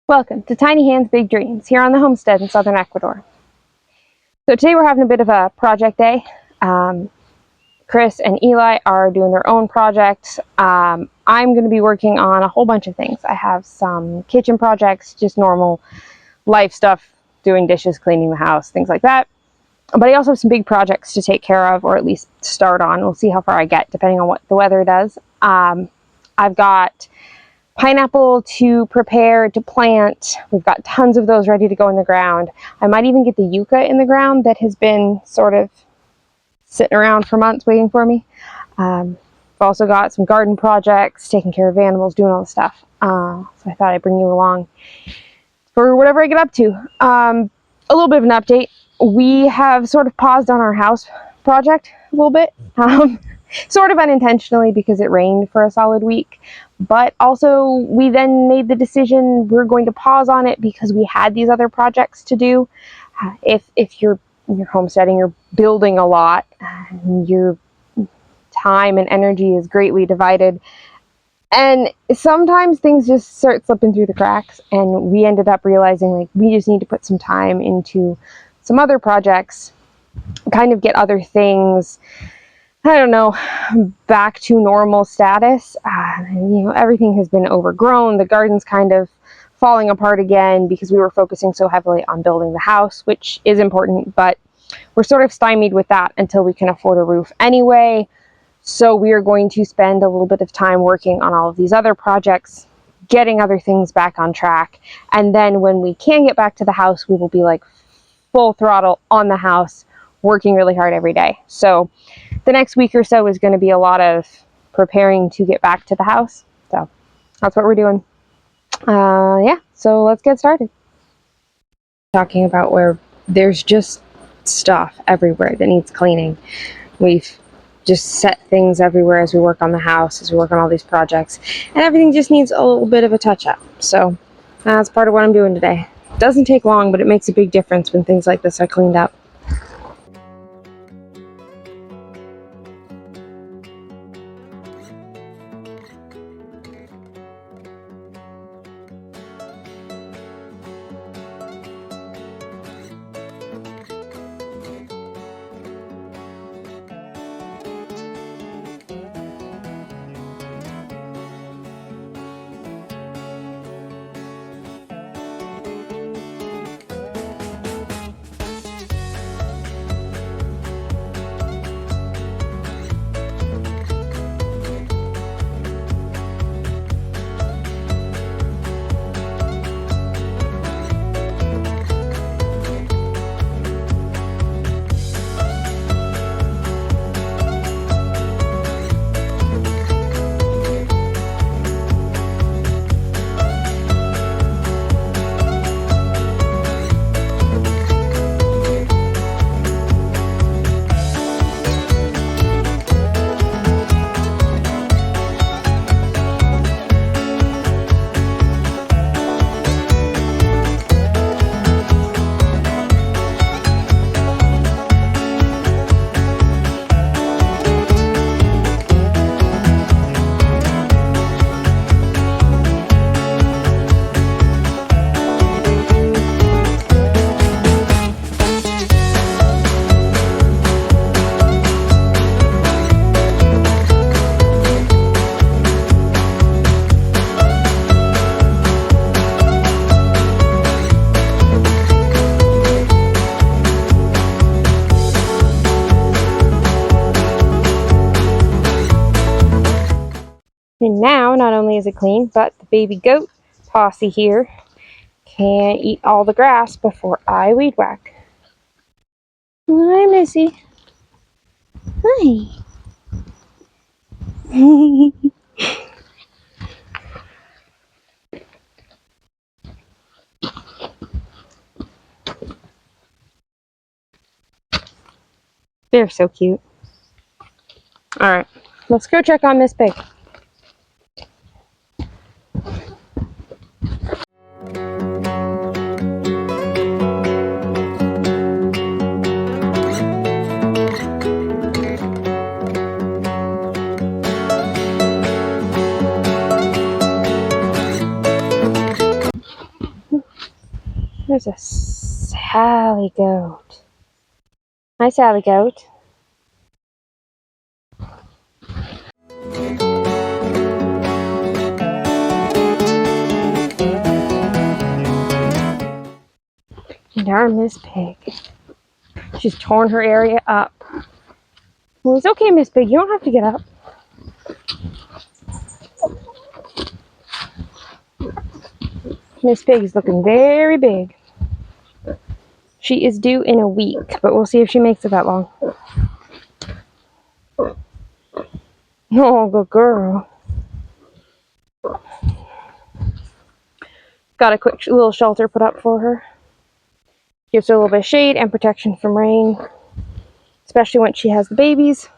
Welcome to Tiny Hands Big Dreams here on the homestead in southern Ecuador. So today we're having a bit of a project day. Chris and Eli are doing their own projects. I'm going to be working on a whole bunch of things. I have some kitchen projects, just normal life stuff, doing dishes, cleaning the house, things like that. But I also have some big projects to take care of, or at least start on. We'll see how far I get depending on what the weather does. I've got pineapple to prepare to plant. We've got tons of those ready to go in the ground. I might even get the yucca in the ground that has been sort of sitting around for months waiting for me. I've also got some garden projects, taking care of animals, doing all the stuff. So I thought I'd bring you along for whatever I get up to. A little bit of an update. We have sort of paused on our house project a little bit. Sort of unintentionally because it rained for a solid week. But also we then made the decision we're going to pause on it because we had these other projects to do. If you're homesteading, you're building a lot, your time and energy is greatly divided. And sometimes things just start slipping through the cracks, and we ended up realizing like we just need to put some time into some other projects, kind of get other things, I don't know, back to normal status. Everything has been overgrown. The garden's kind of falling apart again because we were focusing so heavily on building the house, which is important, but we're sort of stymied with that until we can afford a roof anyway. So we are going to spend a little bit of time working on all of these other projects, getting other things back on track. And then when we can get back to the house, we will be like full throttle on the house, working really hard every day. So the next week or so is going to be a lot of preparing to get back to the house. So that's what we're doing. Yeah, so let's get started. Talking about where there's just stuff everywhere that needs cleaning. We've just set things everywhere as we work on the house, as we work on all these projects, and everything just needs a little bit of a touch-up. So that's part of what I'm doing today. It doesn't take long, but it makes a big difference when things like this are cleaned up. And now, not only is it clean, but the baby goat posse here can eat all the grass before I weed whack. Hi, Missy. Hi. They're so cute. All right, let's go check on Miss Pig. There's a Sally goat. Hi, Sally goat. And our Miss Pig. She's torn her area up. Well, it's okay, Miss Pig. You don't have to get up. Miss Pig is looking very big. She is due in a week, but we'll see if she makes it that long. Oh, good girl. Got a quick little shelter put up for her. Gives her a little bit of shade and protection from rain, especially when she has the babies.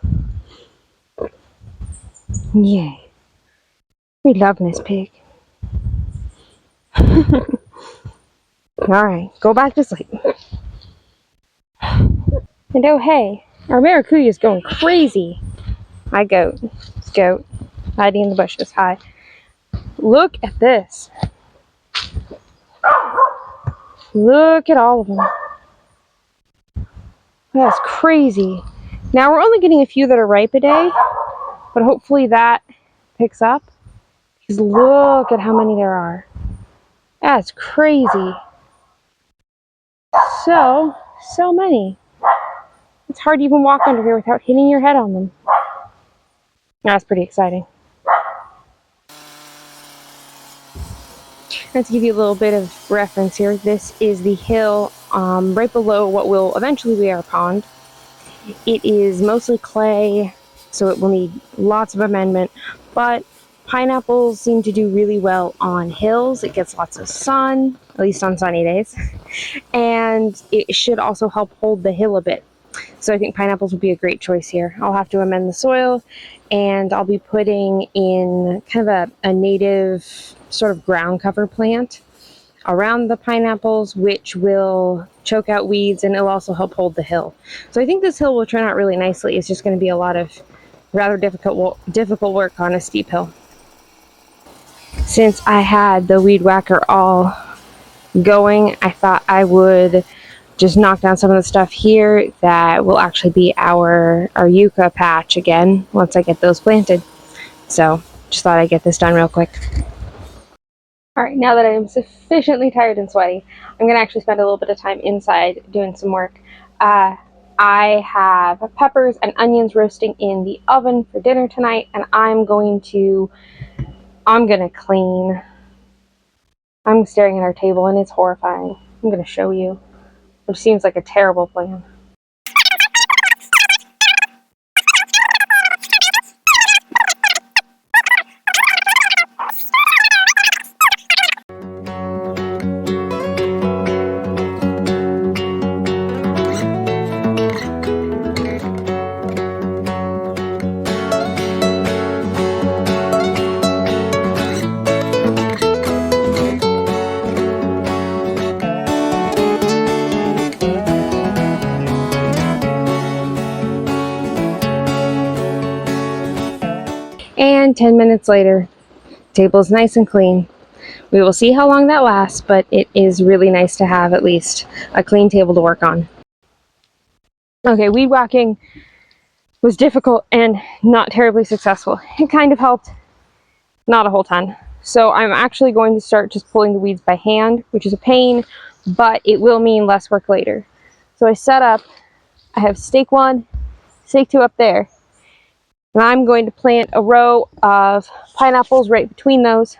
Yay. We love Miss Pig. Alright, go back to sleep. And oh hey, our maracuya is going crazy. Hi goat. It's goat. Hiding in the bushes. Hi. Look at this. Look at all of them. That's crazy. Now we're only getting a few that are ripe a day, but hopefully that picks up. Because look at how many there are. That's crazy. So many. It's hard to even walk under here without hitting your head on them. That's pretty exciting. To give you a little bit of reference here, this is the hill right below what will eventually be our pond. It is mostly clay, so it will need lots of amendment, but pineapples seem to do really well on hills. It gets lots of sun, at least on sunny days, and it should also help hold the hill a bit. So I think pineapples would be a great choice here. I'll have to amend the soil, and I'll be putting in kind of a native sort of ground cover plant around the pineapples, which will choke out weeds, and it'll also help hold the hill. So I think this hill will turn out really nicely. It's just going to be a lot of rather difficult work on a steep hill. Since I had the weed whacker all going, I thought I would just knock down some of the stuff here that will actually be our yucca patch again once I get those planted. So just thought I'd get this done real quick. Alright, now that I'm sufficiently tired and sweaty, I'm going to actually spend a little bit of time inside doing some work. I have peppers and onions roasting in the oven for dinner tonight, and I'm going to clean. I'm staring at our table and it's horrifying. I'm going to show you, which seems like a terrible plan. And 10 minutes later, table is nice and clean. We will see how long that lasts, but it is really nice to have at least a clean table to work on. Okay, weed whacking was difficult and not terribly successful. It kind of helped, not a whole ton. So I'm actually going to start just pulling the weeds by hand, which is a pain, but it will mean less work later. So I have stake 1, stake 2 up there. And I'm going to plant a row of pineapples right between those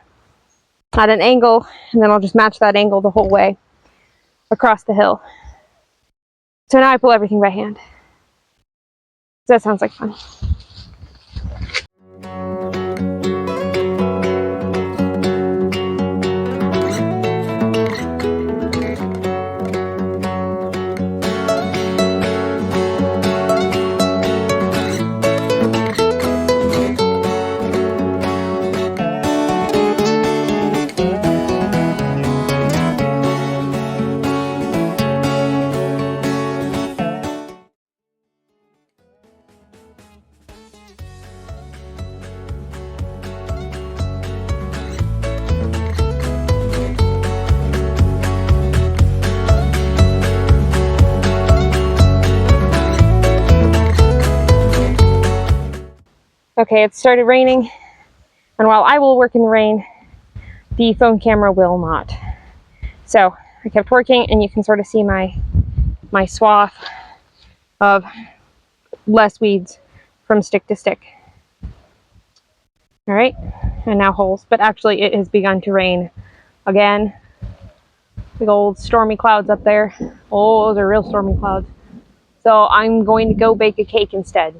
at an angle, and then I'll just match that angle the whole way across the hill. So now I pull everything by hand. That sounds like fun. Okay, it started raining, and while I will work in the rain, the phone camera will not. So I kept working, and you can sort of see my swath of less weeds from stick to stick. All right, and now holes, but actually it has begun to rain again. Big old stormy clouds up there. Oh, those are real stormy clouds. So I'm going to go bake a cake instead,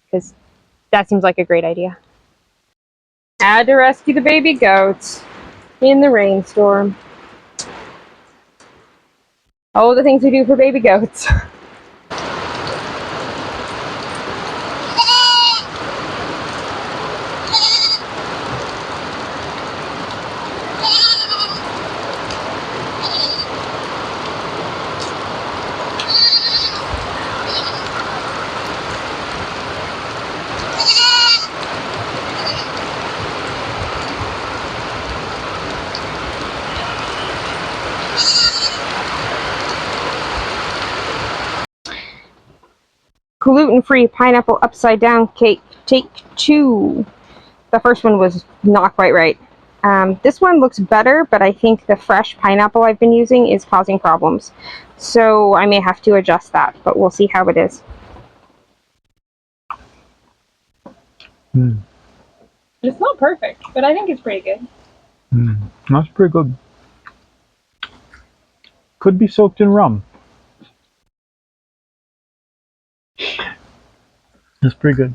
because that seems like a great idea. Had to rescue the baby goats in the rainstorm. Oh, the things we do for baby goats. Gluten-free pineapple upside down cake, take 2. The first one was not quite right. This one looks better, but I think the fresh pineapple I've been using is causing problems. So I may have to adjust that, but we'll see how it is. It's not perfect, but I think it's pretty good. That's pretty good. Could be soaked in rum. That's pretty good.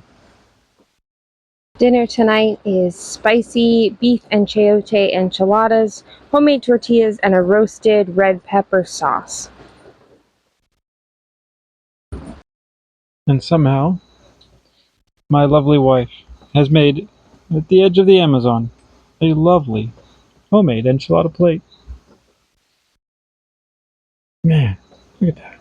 Dinner tonight is spicy beef and chayote enchiladas, homemade tortillas, and a roasted red pepper sauce. And somehow, my lovely wife has made, at the edge of the Amazon, a lovely homemade enchilada plate. Man, look at that.